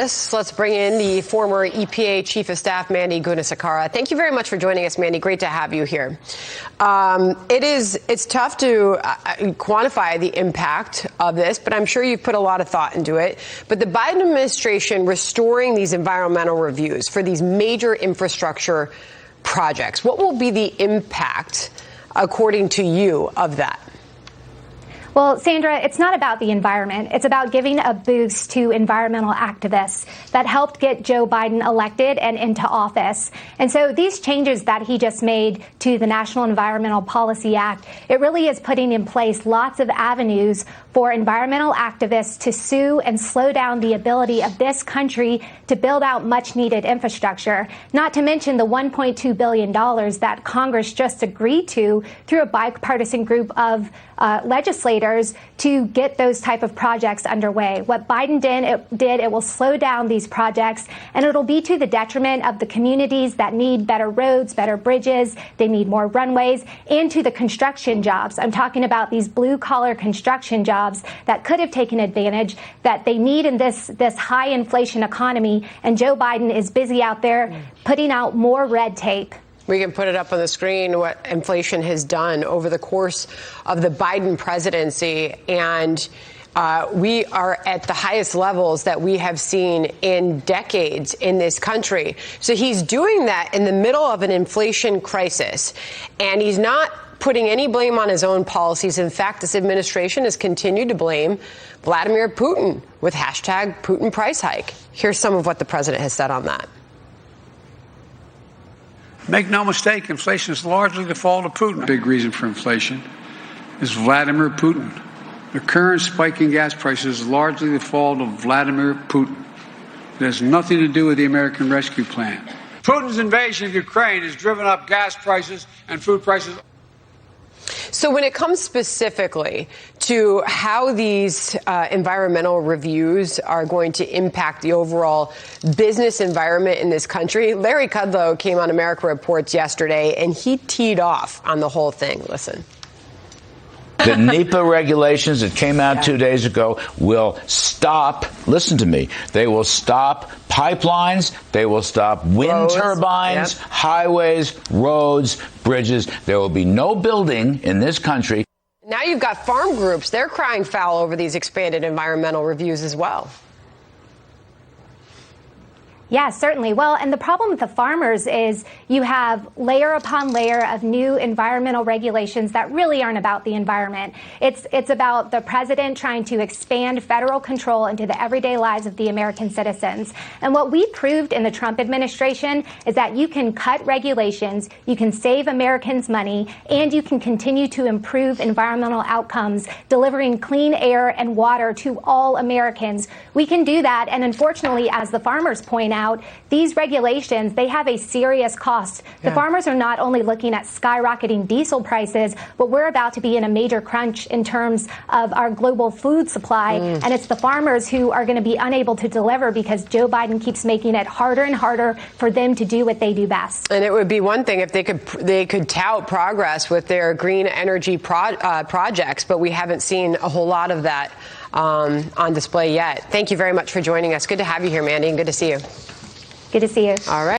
Let's bring in the former EPA Chief of Staff, Mandy Gunasekara. Thank you very much for joining us, Mandy. Great to have you here. It's tough to quantify the impact of this, but I'm sure you've put a lot of thought into it. But the Biden administration restoring these environmental reviews for these major infrastructure projects, what will be the impact, according to you, of that? Well, Sandra, it's not about the environment. It's about giving a boost to environmental activists that helped get Joe Biden elected and into office. And so these changes that he just made to the National Environmental Policy Act, it really is putting in place lots of avenues for environmental activists to sue and slow down the ability of this country to build out much needed infrastructure, not to mention the $1.2 billion that Congress just agreed to through a bipartisan group of legislators to get those type of projects underway. What Biden did, it will slow down these projects, and it'll be to the detriment of the communities that need better roads, better bridges, they need more runways, and to the construction jobs. I'm talking about these blue-collar construction jobs that could have taken advantage that they need in this high inflation economy, and Joe Biden is busy out there putting out more red tape. We can put it up on the screen, what inflation has done over the course of the Biden presidency. And we are at the highest levels that we have seen in decades in this country. So he's doing that in the middle of an inflation crisis. And he's not putting any blame on his own policies. In fact, this administration has continued to blame Vladimir Putin with hashtag Putin price hike. Here's some of what the president has said on that. Make no mistake, inflation is largely the fault of Putin. A big reason for inflation is Vladimir Putin. The current spike in gas prices is largely the fault of Vladimir Putin. It has nothing to do with the American Rescue Plan. Putin's invasion of Ukraine has driven up gas prices and food prices. So when it comes specifically to how these environmental reviews are going to impact the overall business environment in this country, Larry Kudlow came on America Reports yesterday, and he teed off on the whole thing. Listen. The NEPA regulations that came out 2 days ago will stop, listen to me, they will stop pipelines, they will stop wind turbines, highways, roads, bridges. There will be no building in this country. Now you've got farm groups. They're crying foul over these expanded environmental reviews as well. Yeah, certainly. Well, and the problem with the farmers is you have layer upon layer of new environmental regulations that really aren't about the environment. It's about the president trying to expand federal control into the everyday lives of the American citizens. And what we proved in the Trump administration is that you can cut regulations, you can save Americans money, and you can continue to improve environmental outcomes, delivering clean air and water to all Americans. We can do that, and unfortunately, as the farmers point out, these regulations, they have a serious cost. The farmers are not only looking at skyrocketing diesel prices, but we're about to be in a major crunch in terms of our global food supply. And it's the farmers who are going to be unable to deliver because Joe Biden keeps making it harder and harder for them to do what they do best. And it would be one thing if they could tout progress with their green energy projects, but we haven't seen a whole lot of that on display yet. Thank you very much for joining us. Good to have you here, Mandy, and good to see you. Good to see you. All right.